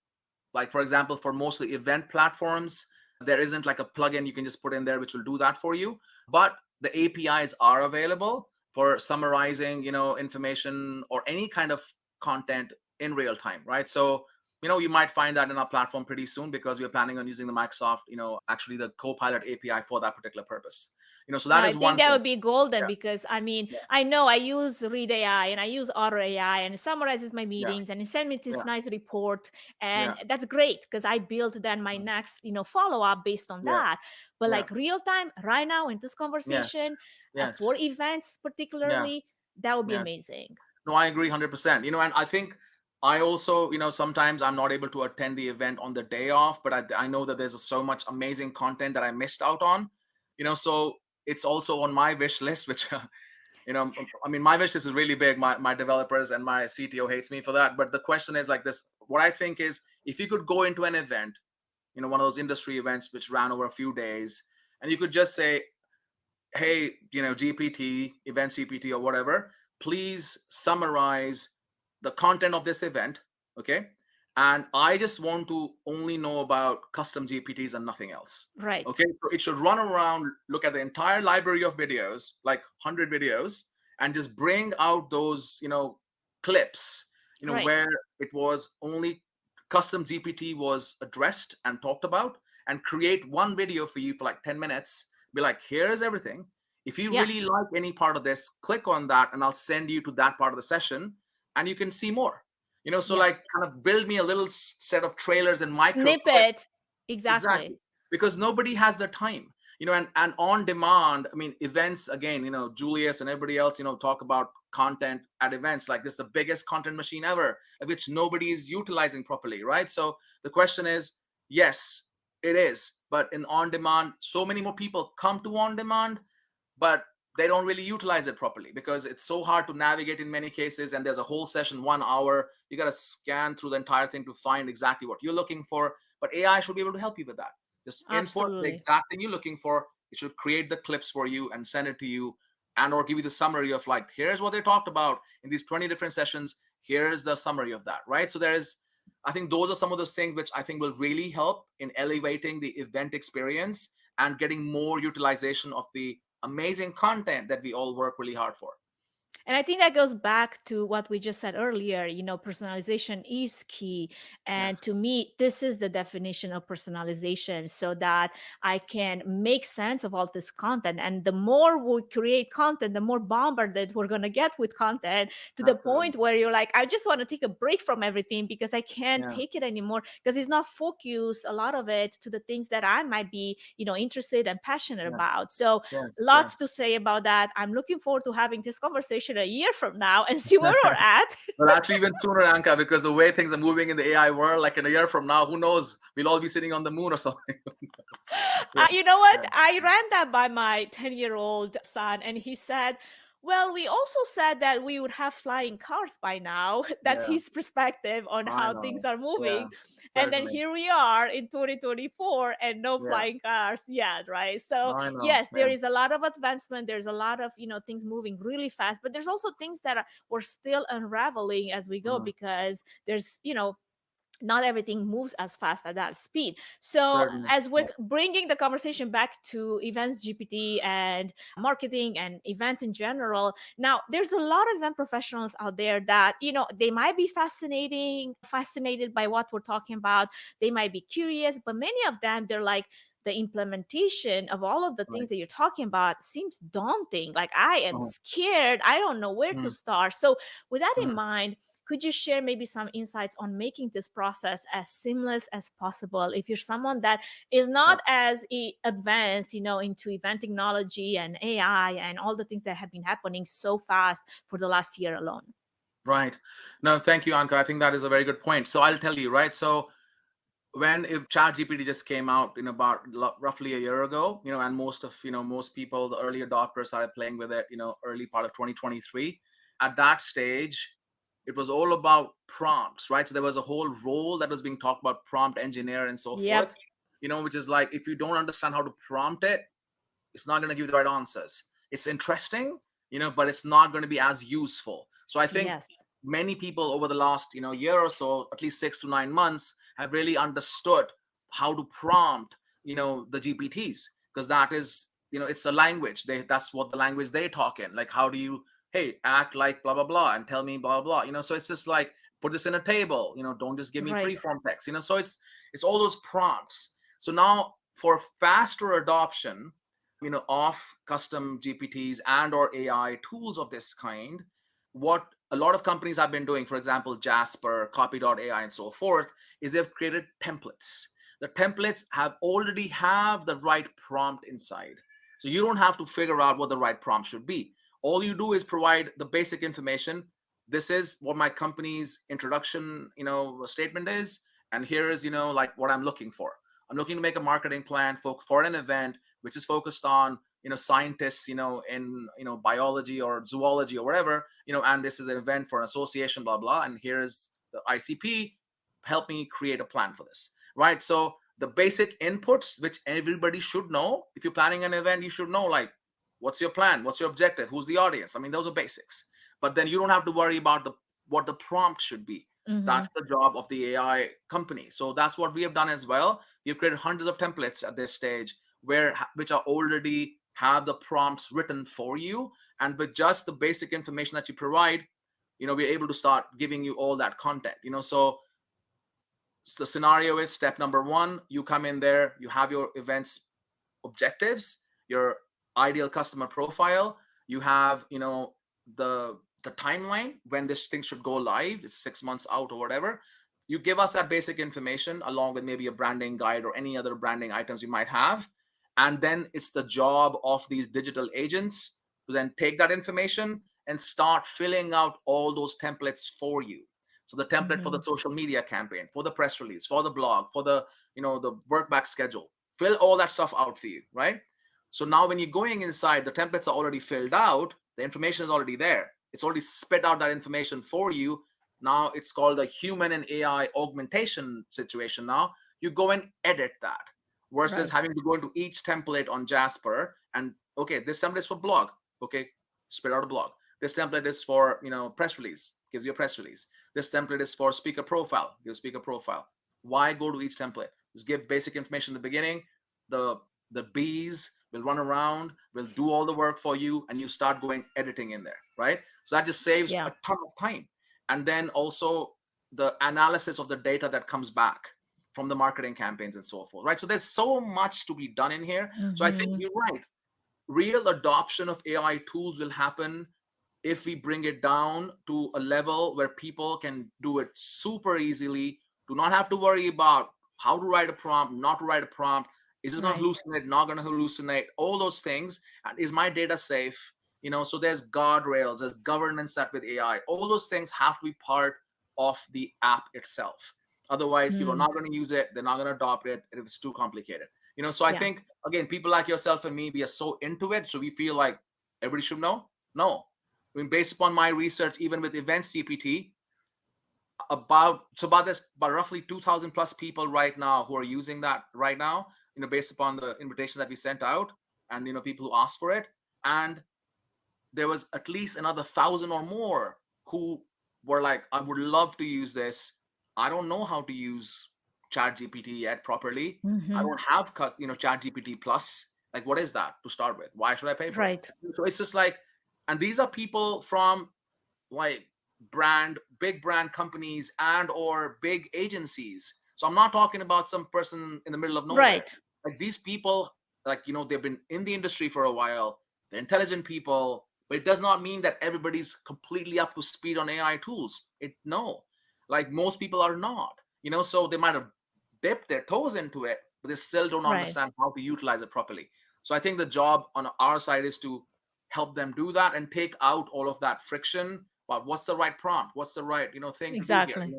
Speaker 3: like, for example, for mostly event platforms, there isn't like a plugin you can just put in there which will do that for you. But the APIs are available for summarizing, information or any kind of content in real time, right? So, you might find that in our platform pretty soon because we're planning on using the Microsoft, actually the Copilot API for that particular purpose. So that
Speaker 1: I
Speaker 3: is
Speaker 1: think
Speaker 3: one
Speaker 1: that
Speaker 3: thing.
Speaker 1: would be golden
Speaker 3: Yeah,
Speaker 1: because I mean,
Speaker 3: yeah,
Speaker 1: I know I use Read AI and I use Otter AI and it summarizes my
Speaker 3: yeah,
Speaker 1: meetings and it sends me this
Speaker 3: yeah,
Speaker 1: nice report. And
Speaker 3: yeah,
Speaker 1: that's great because I built then my next, follow up based on
Speaker 3: yeah,
Speaker 1: that. But
Speaker 3: yeah.
Speaker 1: like real time, right now in this
Speaker 3: Yes,
Speaker 1: conversation,
Speaker 3: yes,
Speaker 1: for events
Speaker 3: yeah,
Speaker 1: particularly, that would be
Speaker 3: yeah.
Speaker 1: amazing.
Speaker 3: No, I agree 100%. And I think I also, sometimes I'm not able to attend the event on the day off, but I know that there's so much amazing content that I missed out on, so it's also on my wish list, which, I mean, my wish list is really big. My developers and my CTO hates me for that. But the question is like this, what I think is if you could go into an event, one of those industry events which ran over a few days, and you could just say, hey, GPT, events GPT or whatever, please summarize the content of this event. Okay. And I just want to only know about custom GPTs and nothing else.
Speaker 1: Right.
Speaker 3: Okay. So it should run around, look at the entire library of videos, like 100 videos, and just bring out those, clips,
Speaker 1: Right.
Speaker 3: where it was only custom GPT was addressed and talked about, and create one video for you for like 10 minutes. Be like, here's everything. If you
Speaker 1: Yeah.
Speaker 3: really like any part of this, click on that and I'll send you to that part of the session and you can see more. So
Speaker 1: Yeah.
Speaker 3: like kind of build me a little set of trailers and micro clips.
Speaker 1: Snippet. Exactly.
Speaker 3: Exactly. Because nobody has the time. And on demand, I mean, events again, Julius and everybody else, talk about content at events like this, the biggest content machine ever, which nobody is utilizing properly, right? So the question is, yes, it is. But in on demand, so many more people come to on demand, but they don't really utilize it properly because it's so hard to navigate in many cases. And there's a whole session, 1 hour. You got to scan through the entire thing to find exactly what you're looking for. But AI should be able to help you with that. Just input the
Speaker 1: Absolutely.
Speaker 3: exact thing you're looking for. It should create the clips for you and send it to you, and or give you the summary of like, here's what they talked about in these 20 different sessions. Here's the summary of that, right? So I think those are some of those things which I think will really help in elevating the event experience and getting more utilization of the amazing content that we all work really hard for.
Speaker 1: And I think that goes back to what we just said earlier. Personalization is key. And
Speaker 3: Yes.
Speaker 1: to me, this is the definition of personalization so that I can make sense of all this content. And the more we create content, the more bombarded we're going to get with content to the
Speaker 3: Absolutely.
Speaker 1: point where you're like, I just want to take a break from everything because I can't
Speaker 3: Yeah.
Speaker 1: take it anymore because it's not focused, a lot of it, to the things that I might be, interested and passionate
Speaker 3: Yeah.
Speaker 1: about. So
Speaker 3: Yes.
Speaker 1: lots
Speaker 3: Yes.
Speaker 1: to say about that. I'm looking forward to having this conversation a year from now and see where we're at.
Speaker 3: Well, actually, even sooner, Anka, because the way things are moving in the AI world, like in a year from now, who knows? We'll all be sitting on the moon or something. Who knows? Yeah.
Speaker 1: You know what?
Speaker 3: Yeah.
Speaker 1: I ran that by my 10-year-old son, and he said, well, we also said that we would have flying cars by now. That's
Speaker 3: Yeah.
Speaker 1: his perspective on
Speaker 3: I
Speaker 1: how things
Speaker 3: know.
Speaker 1: are
Speaker 3: Yeah.
Speaker 1: moving. And then
Speaker 3: Certainly.
Speaker 1: here we are in 2024 and no
Speaker 3: Yeah.
Speaker 1: flying cars yet, right? So,
Speaker 3: I know.
Speaker 1: yes, there
Speaker 3: Yeah.
Speaker 1: is a lot of advancement. There's a lot of, things moving really fast, but there's also things that we're still unraveling as we go
Speaker 3: Mm.
Speaker 1: because there's, not everything moves as fast at that speed. So
Speaker 3: Certainly.
Speaker 1: as we're
Speaker 3: Yeah.
Speaker 1: bringing the conversation back to events GPT and marketing and events in general, now there's a lot of event professionals out there that, they might be fascinated by what we're talking about. They might be curious, but many of them, they're like, the implementation of all of the
Speaker 3: Right.
Speaker 1: things that you're talking about seems daunting. Like, I am
Speaker 3: Uh-huh.
Speaker 1: scared. I don't know where to
Speaker 3: Mm.
Speaker 1: start. So with that in
Speaker 3: Mm.
Speaker 1: mind, could you share maybe some insights on making this process as seamless as possible if you're someone that is
Speaker 3: Yeah.
Speaker 1: not as advanced, into event technology and AI and all the things that have been happening so fast for the last year alone?
Speaker 3: Right. No, thank you, Anka. I think that is a very good point. So I'll tell you, right? So when if ChatGPT just came out in about roughly a year ago, and most people, the early adopters started playing with it, early part of 2023. At that stage, it was all about prompts, right? So there was a whole role that was being talked about, prompt engineer and so
Speaker 1: Yep.
Speaker 3: forth, which is like, if you don't understand how to prompt it, it's not going to give you the right answers. It's interesting, but it's not going to be as useful. So I think
Speaker 1: Yes.
Speaker 3: many people over the last year or so, at least 6 to 9 months, have really understood how to prompt the GPTs, because that is, it's a language. That's what the language they talk in. Like, how do you, hey, act like blah blah blah and tell me blah blah blah. So it's just like, put this in a table. Don't just give me free
Speaker 1: Right.
Speaker 3: form text. So it's all those prompts. So now for faster adoption, of custom GPTs and or AI tools of this kind, what a lot of companies have been doing, for example, Jasper, Copy.ai, and so forth, is they've created templates. The templates have the right prompt inside. So you don't have to figure out what the right prompt should be. All you do is provide the basic information. This is what my company's introduction, statement is. And here is, like what I'm looking for. I'm looking to make a marketing plan for an event which is focused on scientists in biology or zoology or whatever, and this is an event for an association, blah blah, and here is the ICP. Help me create a plan for this, right? So the basic inputs which everybody should know. If you're planning an event, you should know, like, what's your plan, what's your objective, who's the audience. I mean, those are basics. But then you don't have to worry about what the prompt should be.
Speaker 1: Mm-hmm.
Speaker 3: That's the job of the AI company. So that's what we have done as well. We've created hundreds of templates at this stage which are already have the prompts written for you, and with just the basic information that you provide, we're able to start giving you all that content. So the scenario is, step number one, you come in there, you have your events objectives, your ideal customer profile, you have the timeline when this thing should go live. It's 6 months out or whatever. You give us that basic information along with maybe a branding guide or any other branding items you might have, and then it's the job of these digital agents to then take that information and start filling out all those templates for you. So the template for
Speaker 1: Mm-hmm.
Speaker 3: the social media campaign, for the press release, for the blog, for the the work back schedule, fill all that stuff out for you, right? So now when you're going inside, the templates are already filled out, the information is already there. It's already spit out that information for you. Now it's called the human and AI augmentation situation. Now you go and edit that versus
Speaker 1: Right.
Speaker 3: having to go into each template on Jasper and, okay, this template is for blog. Okay, spit out a blog. This template is for press release, gives you a press release. This template is for speaker profile, gives speaker profile. Why go to each template? Just give basic information in the beginning. The bees will run around, will do all the work for you, and you start going editing in there, right? So that just saves
Speaker 1: Yeah.
Speaker 3: a ton of time. And then also the analysis of the data that comes back from the marketing campaigns and so forth, right? So there's so much to be done in here. So I think
Speaker 1: Mm-hmm.
Speaker 3: you're right. Real adoption of AI tools will happen if we bring it down to a level where people can do it super easily, do not have to worry about how to write a prompt, not to write a prompt. Is this going to
Speaker 1: Right.
Speaker 3: hallucinate, not going to hallucinate, all those things. And is my data safe? So there's guardrails, there's governance set with AI. All those things have to be part of the app itself. Otherwise, people are
Speaker 1: Mm.
Speaker 3: not going to use it, they're not going to adopt it if it's too complicated. So I
Speaker 1: Yeah.
Speaker 3: think, again, people like yourself and me, we are so into it, so we feel like everybody should know. No, I mean, based upon my research, even with Events GPT, about roughly 2,000 plus people right now who are using that right now. Based upon the invitation that we sent out, and people who asked for it, and there was at least another 1,000 or more who were like, I would love to use this. I don't know how to use ChatGPT yet properly. I
Speaker 1: Mm-hmm.
Speaker 3: don't have ChatGPT plus. Like, what is that to start with? Why should I pay for it?
Speaker 1: Right.
Speaker 3: So it's just like, and these are people from like big brand companies and or big agencies. So I'm not talking about some person in the middle of nowhere.
Speaker 1: Right.
Speaker 3: Like, these people, like, they've been in the industry for a while, they're intelligent people, but it does not mean that everybody's completely up to speed on AI tools. No, like, most people are not, so they might have dipped their toes into it, but they still don't
Speaker 1: Right.
Speaker 3: understand how to utilize it properly. So I think the job on our side is to help them do that and take out all of that friction about what's the right prompt, what's the right thing to do here.
Speaker 1: Exactly.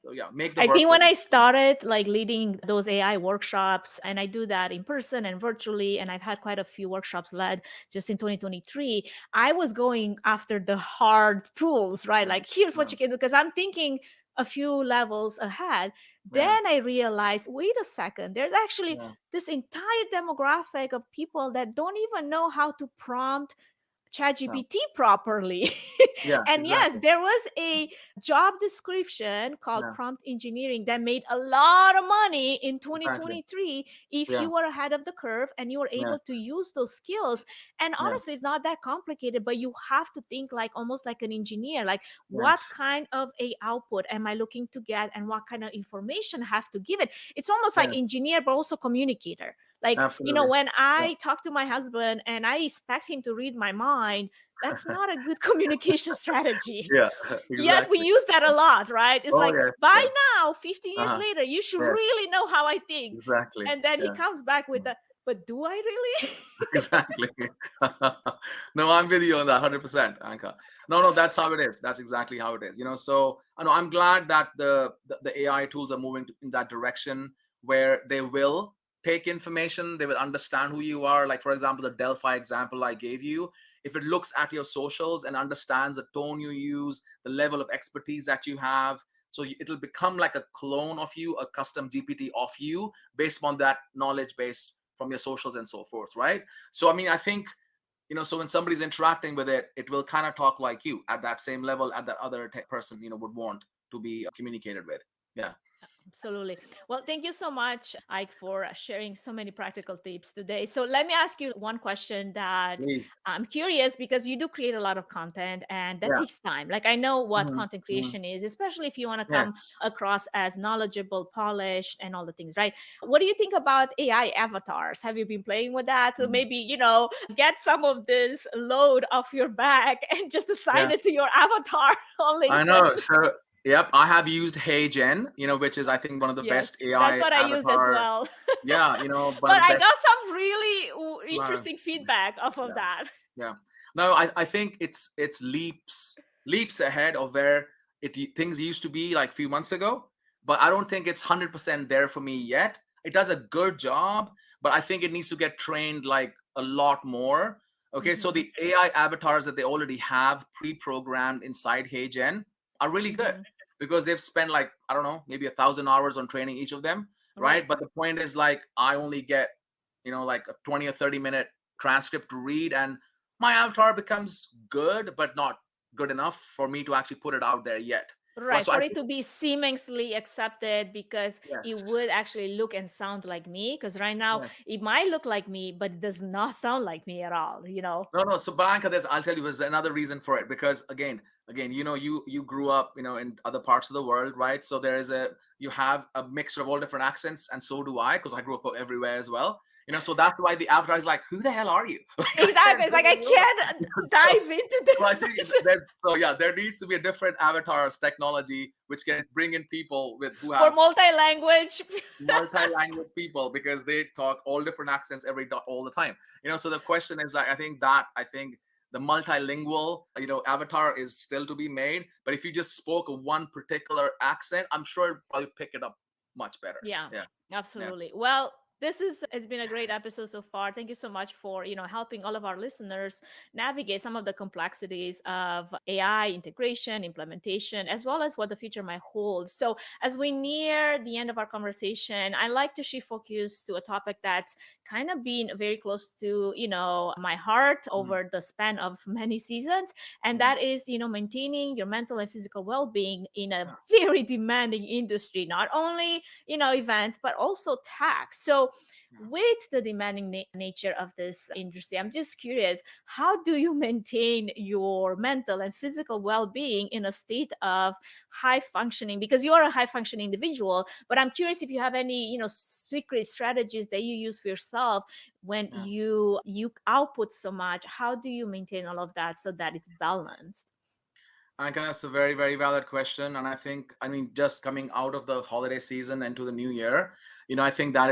Speaker 3: So yeah, make the
Speaker 1: I think
Speaker 3: workflow.
Speaker 1: when I started like leading those AI workshops, and I do that in person and virtually, and I've had quite a few workshops led just in 2023, I was going after the hard tools, right?
Speaker 3: Yeah,
Speaker 1: Like, here's what
Speaker 3: yeah,
Speaker 1: you can do, because I'm thinking a few levels ahead.
Speaker 3: yeah,
Speaker 1: Then I realized, wait a second, there's actually
Speaker 3: yeah,
Speaker 1: this entire demographic of people that don't even know how to prompt
Speaker 3: yeah,
Speaker 1: ChatGPT properly.
Speaker 3: yeah,
Speaker 1: And yes,
Speaker 3: exactly.
Speaker 1: there was a job description called
Speaker 3: Yeah,
Speaker 1: prompt engineering that made a lot of money in
Speaker 3: exactly.
Speaker 1: 2023 if
Speaker 3: Yeah,
Speaker 1: you were ahead of the curve and you were
Speaker 3: yeah,
Speaker 1: able to use those skills. And
Speaker 3: yeah,
Speaker 1: honestly, it's not that complicated, but you have to think like almost like an engineer, like what
Speaker 3: yes,
Speaker 1: kind of a output am I looking to get and what kind of information I have to give it. It's almost like
Speaker 3: yes,
Speaker 1: engineer, but also communicator. Like,
Speaker 3: absolutely.
Speaker 1: when
Speaker 3: Yeah,
Speaker 1: I talk to my husband and I expect him to read my mind, that's not a good communication strategy.
Speaker 3: yeah,
Speaker 1: Yet we
Speaker 3: exactly.
Speaker 1: use that a lot, right? It's
Speaker 3: Oh
Speaker 1: like,
Speaker 3: yes,
Speaker 1: by
Speaker 3: yes.
Speaker 1: now, 15 years
Speaker 3: Uh-huh.
Speaker 1: later, you should
Speaker 3: Yes,
Speaker 1: really know how I think.
Speaker 3: exactly.
Speaker 1: And then he
Speaker 3: Yeah.
Speaker 1: comes back with
Speaker 3: Mm.
Speaker 1: the, but do I really?
Speaker 3: Exactly. No, I'm with you on that 100%, Anka. No, no, that's how it is. That's exactly how it is. So I know I'm glad that the AI tools are moving in that direction where they will take information, they will understand who you are. Like, for example, the Delphi example I gave you, if it looks at your socials and understands the tone you use, the level of expertise that you have, so it'll become like a clone of you, a custom GPT of you based on that knowledge base from your socials and so forth, right? So I mean, I think, so when somebody's interacting with it, it will kind of talk like you at that same level at that other person, would want to be communicated with. Yeah.
Speaker 1: Absolutely. Well, thank you so much, Ike, for sharing so many practical tips today. So, let me ask you one question that
Speaker 3: Me.
Speaker 1: I'm curious, because you do create a lot of content and that
Speaker 3: Yeah.
Speaker 1: takes time. Like, I know what
Speaker 3: Hmm.
Speaker 1: content
Speaker 3: Hmm.
Speaker 1: creation is, especially if you want to
Speaker 3: Yes.
Speaker 1: come across as knowledgeable, polished, and all the things, right? What do you think about AI avatars? Have you been playing with that to
Speaker 3: Hmm.
Speaker 1: maybe, get some of this load off your back and just assign
Speaker 3: Yeah.
Speaker 1: it to your avatar on
Speaker 3: I
Speaker 1: LinkedIn?
Speaker 3: know. So, yep, I have used HeyGen, which is I think one of the
Speaker 1: Yes,
Speaker 3: best
Speaker 1: that's
Speaker 3: AI
Speaker 1: what I use as
Speaker 3: avatar.
Speaker 1: well.
Speaker 3: Yeah, one
Speaker 1: But
Speaker 3: of the
Speaker 1: I
Speaker 3: best.
Speaker 1: got some really
Speaker 3: uh,
Speaker 1: interesting feedback off of
Speaker 3: Yeah.
Speaker 1: that.
Speaker 3: Yeah. No, I think it's leaps ahead of where things used to be like a few months ago. But I don't think it's 100% there for me yet. It does a good job, but I think it needs to get trained like a lot more. Okay, so
Speaker 1: Hmm.
Speaker 3: the AI avatars that they already have pre-programmed inside HeyGen are really good
Speaker 1: Hmm.
Speaker 3: because they've spent like, I don't know, maybe 1,000 hours on training each of them,
Speaker 1: Right.
Speaker 3: right? But the point is like I only get, like a 20 or 30 minute transcript to read, and my avatar becomes good, but not good enough for me to actually put it out there yet. Right.
Speaker 1: Right.
Speaker 3: So I
Speaker 1: For it
Speaker 3: think
Speaker 1: to be seamlessly accepted, because it
Speaker 3: yes,
Speaker 1: would actually look and sound like me. Because right now
Speaker 3: yes.
Speaker 1: it might look like me, but it does not sound like me at all.
Speaker 3: No, no. So Blanca, I'll tell you, there's another reason for it because again, you grew up, in other parts of the world, right? So you have a mixture of all different accents, and so do I, because I grew up everywhere as well. So that's why the avatar is like, who the hell are you? Like I
Speaker 1: Exactly.
Speaker 3: can't
Speaker 1: It's
Speaker 3: tell
Speaker 1: like I
Speaker 3: you.
Speaker 1: can't
Speaker 3: So,
Speaker 1: dive into
Speaker 3: so I
Speaker 1: this
Speaker 3: think
Speaker 1: person
Speaker 3: there needs to be a different avatars technology which can bring in people who
Speaker 1: for
Speaker 3: have
Speaker 1: multi-language.
Speaker 3: multi-language people because they talk all different accents all the time. So the question is like I think the multilingual avatar is still to be made, but if you just spoke one particular accent, I'm sure it'd probably pick it up much better.
Speaker 1: Yeah,
Speaker 3: Yeah. Yeah.
Speaker 1: absolutely. Well, it's been a great episode so far. Thank you so much for, helping all of our listeners navigate some of the complexities of AI integration, implementation, as well as what the future might hold. So, as we near the end of our conversation, I like to shift focus to a topic that's kind of been very close to, my heart
Speaker 3: Mhm.
Speaker 1: over the span of many seasons, and
Speaker 3: Mhm.
Speaker 1: that is, maintaining your mental and physical well-being in a
Speaker 3: Yeah.
Speaker 1: very demanding industry, not only events, but also tax. So,
Speaker 3: Yeah.
Speaker 1: with the demanding nature of this industry, I'm just curious, how do you maintain your mental and physical well-being in a state of high functioning? Because you are a high functioning individual, but I'm curious if you have any, secret strategies that you use for yourself when
Speaker 3: Yeah.
Speaker 1: you output so much. How do you maintain all of that so that it's balanced?
Speaker 3: I think that's a very, very valid question. And I mean, just coming out of the holiday season into the new year, I think that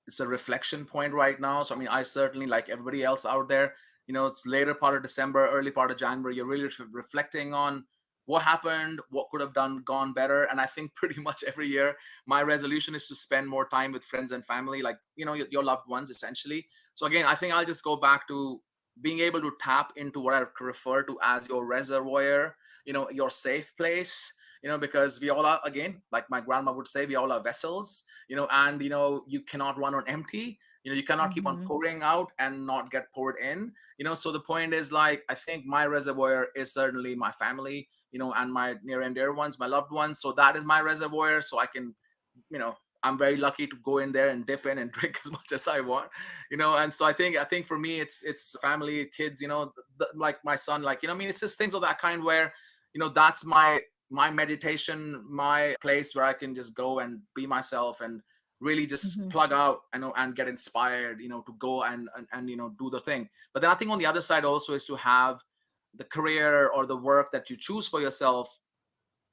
Speaker 3: it's a reflection point right now. So, I mean, I certainly, like everybody else out there, it's later part of December, early part of January, you're really reflecting on what happened, what could have gone better. And I think pretty much every year, my resolution is to spend more time with friends and family, like, your loved ones, essentially. So again, I think I'll just go back to being able to tap into what I refer to as your reservoir, your safe place, because we all are, again, like my grandma would say, we all are vessels, and, you cannot run on empty. You cannot keep on
Speaker 1: Mm-hmm.
Speaker 3: pouring out and not get poured in. So the point is, like, I think my reservoir is certainly my family, and my near and dear ones, my loved ones. So that is my reservoir. So I can, I'm very lucky to go in there and dip in and drink as much as I want, and so I think for me, it's family, kids, like my son, like, it's just things of that kind where, that's my meditation, my place where I can just go and be myself and really just
Speaker 1: Mm-hmm.
Speaker 3: plug out, and get inspired, to go and do the thing. But then I think on the other side also is to have the career or the work that you choose for yourself,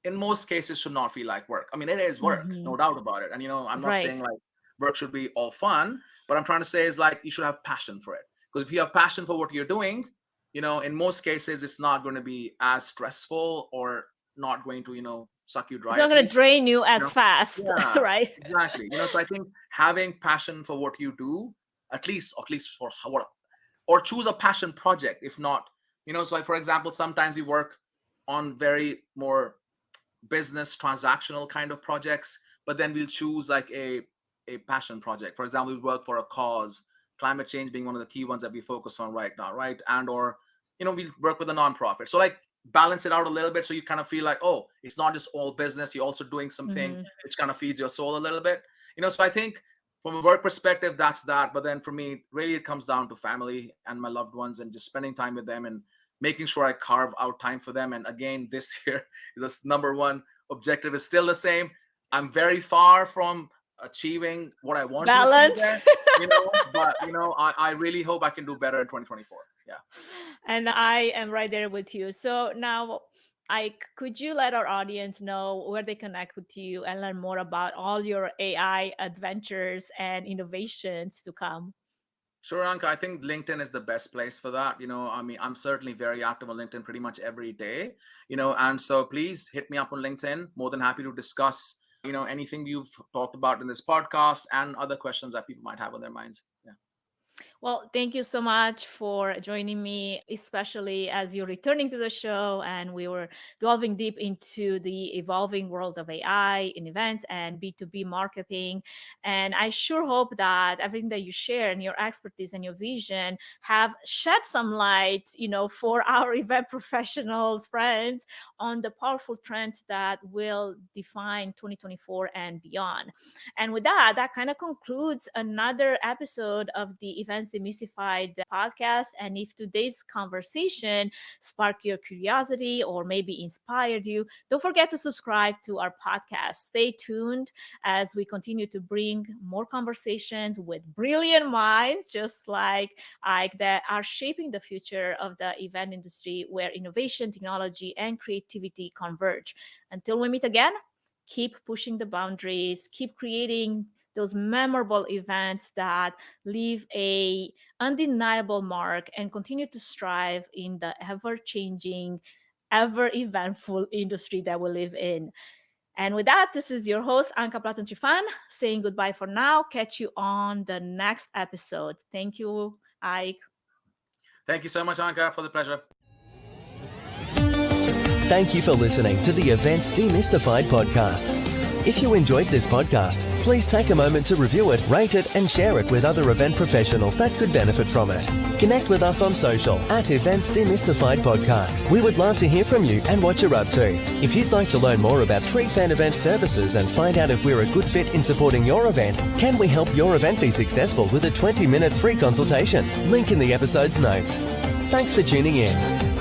Speaker 3: in most cases, should not feel like work. I mean, it is work,
Speaker 1: Mm-hmm.
Speaker 3: no doubt about it. And, I'm not saying
Speaker 1: Right.
Speaker 3: like work should be all fun, but I'm trying to say is like you should have passion for it. Because if you have passion for what you're doing, in most cases, it's not going to be as stressful or not going to, suck you
Speaker 1: It's
Speaker 3: dry,
Speaker 1: not
Speaker 3: at
Speaker 1: going to
Speaker 3: least.
Speaker 1: drain you
Speaker 3: You
Speaker 1: as
Speaker 3: know,
Speaker 1: fast,
Speaker 3: yeah,
Speaker 1: right?
Speaker 3: exactly. So I think having passion for what you do, at least for what, or choose a passion project. If not, so like, for example, sometimes we work on very more business transactional kind of projects, but then we'll choose like a passion project. For example, we work for a cause, climate change being one of the key ones that we focus on right now, right? And or we work with a nonprofit. So like balance it out a little bit, so you kind of feel like, oh, it's not just all business, you're also doing something
Speaker 1: Mm-hmm.
Speaker 3: which kind of feeds your soul a little bit. So I think from a work perspective, that's that. But then for me, really, it comes down to family and my loved ones and just spending time with them and making sure I carve out time for them. And again, this year is this number one objective is still the same. I'm very far from achieving what I want to achieve
Speaker 1: Balance.
Speaker 3: there, but I really hope I can do better in 2024. Yeah.
Speaker 1: And I am right there with you. So now, could you let our audience know where they connect with you and learn more about all your AI adventures and innovations to come?
Speaker 3: Sure, Anka. I think LinkedIn is the best place for that. I mean, I'm certainly very active on LinkedIn pretty much every day, and so please hit me up on LinkedIn. More than happy to discuss, anything you've talked about in this podcast and other questions that people might have on their minds. Yeah.
Speaker 1: Well, thank you so much for joining me, especially as you're returning to the show and we were delving deep into the evolving world of AI in events and B2B marketing. And I sure hope that everything that you share and your expertise and your vision have shed some light, for our event professionals, friends, on the powerful trends that will define 2024 and beyond. And with that, that kind of concludes another episode of the Events Demystified podcast. And if today's conversation sparked your curiosity or maybe inspired you, don't forget to subscribe to our podcast. Stay tuned as we continue to bring more conversations with brilliant minds, just like Ike, that are shaping the future of the event industry where innovation, technology, and creativity converge. Until we meet again, keep pushing the boundaries, keep creating those memorable events that leave a undeniable mark, and continue to strive in the ever-changing, ever eventful industry that we live in. And with that, this is your host, Anka Platon TreeFan, saying goodbye for now. Catch you on the next episode. Thank you, Ike.
Speaker 3: Thank you so much, Anka, for the pleasure.
Speaker 2: Thank you for listening to the Events Demystified podcast. If you enjoyed this podcast, please take a moment to review it, rate it, and share it with other event professionals that could benefit from it. Connect with us on social at Events Demystified Podcast. We would love to hear from you and what you're up to. If you'd like to learn more about TreeFan event services and find out if we're a good fit in supporting your event, can we help your event be successful with a 20-minute free consultation? Link in the episode's notes. Thanks for tuning in.